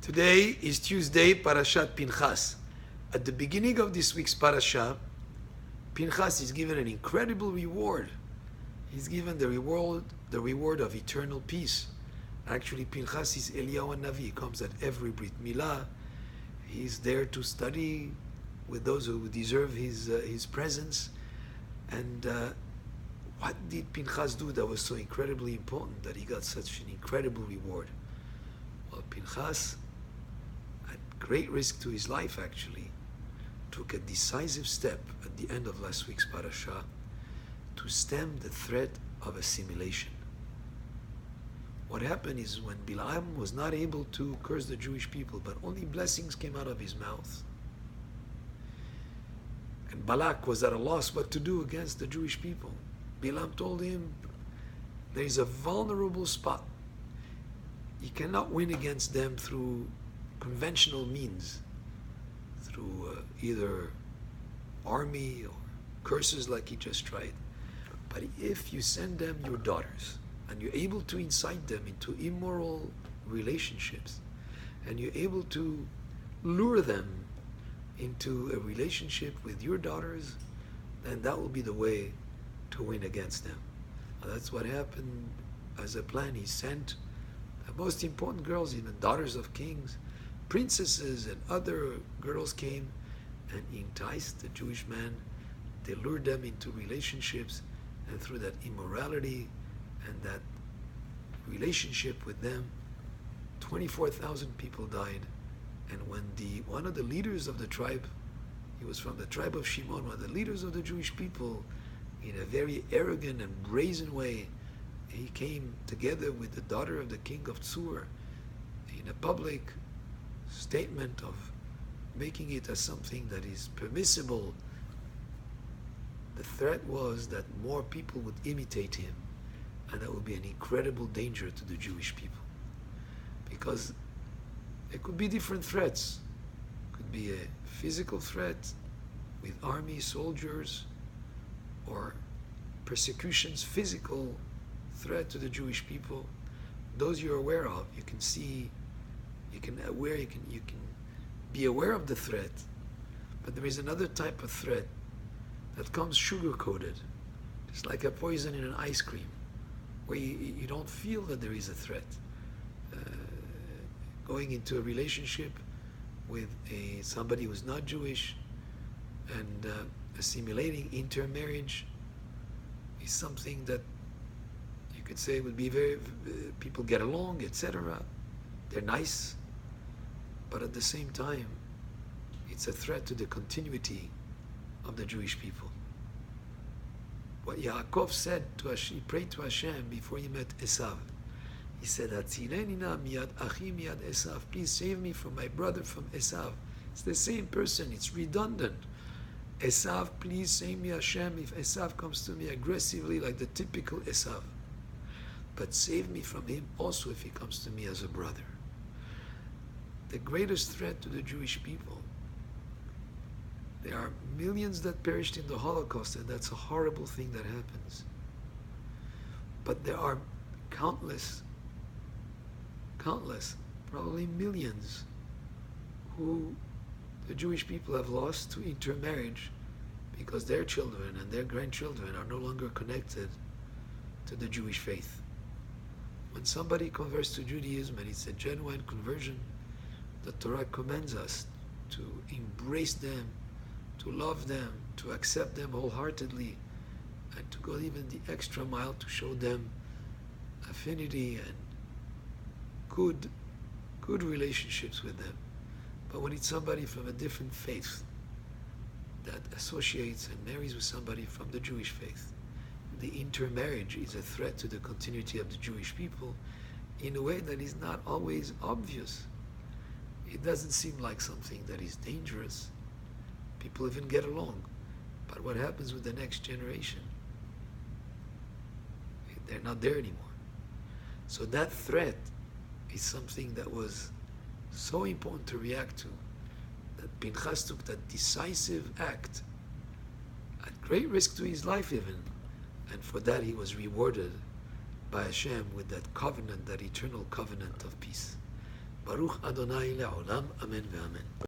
Today is Tuesday, Parashat Pinchas. At the beginning of this week's parasha, Pinchas is given an incredible reward. He's given the reward of eternal peace. Actually, Pinchas is Eliyahu Navi. He comes at every Brit Milah. He's there to study with those who deserve his presence. And what did Pinchas do that was so incredibly important that he got such an incredible reward? Well, Pinchas, at great risk to his life actually, took a decisive step at the end of last week's parasha to stem the threat of assimilation. What happened is when Bilam was not able to curse the Jewish people, but only blessings came out of his mouth, and Balak was at a loss what to do against the Jewish people, Bilam told him, there is a vulnerable spot. You cannot win against them through conventional means, through either army or curses like he just tried. But if you send them your daughters, and you're able to incite them into immoral relationships, and you're able to lure them into a relationship with your daughters, then that will be the way to win against them. That's what happened as a plan. He sent the most important girls, even daughters of kings, princesses and other girls came and enticed the Jewish man. They lured them into relationships, and through that immorality and that relationship with them, 24,000 people died. And when one of the leaders of the tribe, he was from the tribe of Shimon, one of the leaders of the Jewish people, in a very arrogant and brazen way, he came together with the daughter of the king of Tsur in a public statement of making it as something that is permissible. The threat was that more people would imitate him, and that would be an incredible danger to the Jewish people. Because there could be different threats. It could be a physical threat with army, soldiers, or persecutions, physical threat to the Jewish people. Those you're aware of, you can see, you can be aware of the threat. But there is another type of threat that comes sugar-coated. It's like a poison in an ice cream, where you don't feel that there is a threat. Going into a relationship with somebody who's not Jewish and assimilating intermarriage is something that you could say would be very, people get along, etc. They're nice, but at the same time, it's a threat to the continuity of the Jewish people. What Yaakov said to Hashem, he prayed to Hashem before he met Esav. He said, "Hatzileni na miyad achi miyad Esav. Please save me from my brother, from Esav." It's the same person. It's redundant. Esav, please save me, Hashem, if Esav comes to me aggressively like the typical Esav. But save me from him also if he comes to me as a brother. The greatest threat to the Jewish people. There are millions that perished in the Holocaust, and that's a horrible thing that happens. But there are countless, probably millions, who the Jewish people have lost to intermarriage because their children and their grandchildren are no longer connected to the Jewish faith. When somebody converts to Judaism and it's a genuine conversion, the Torah commends us to embrace them, to love them, to accept them wholeheartedly, and to go even the extra mile to show them affinity and good relationships with them. But when it's somebody from a different faith that associates and marries with somebody from the Jewish faith, the intermarriage is a threat to the continuity of the Jewish people in a way that is not always obvious. It doesn't seem like something that is dangerous. People even get along. But what happens with the next generation? They're not there anymore. So that threat is something that was so important to react to, that Pinchas took that decisive act at great risk to his life even, and for that he was rewarded by Hashem with that covenant, that eternal covenant of peace. Baruch Adonai le'olam. Amen ve'amen.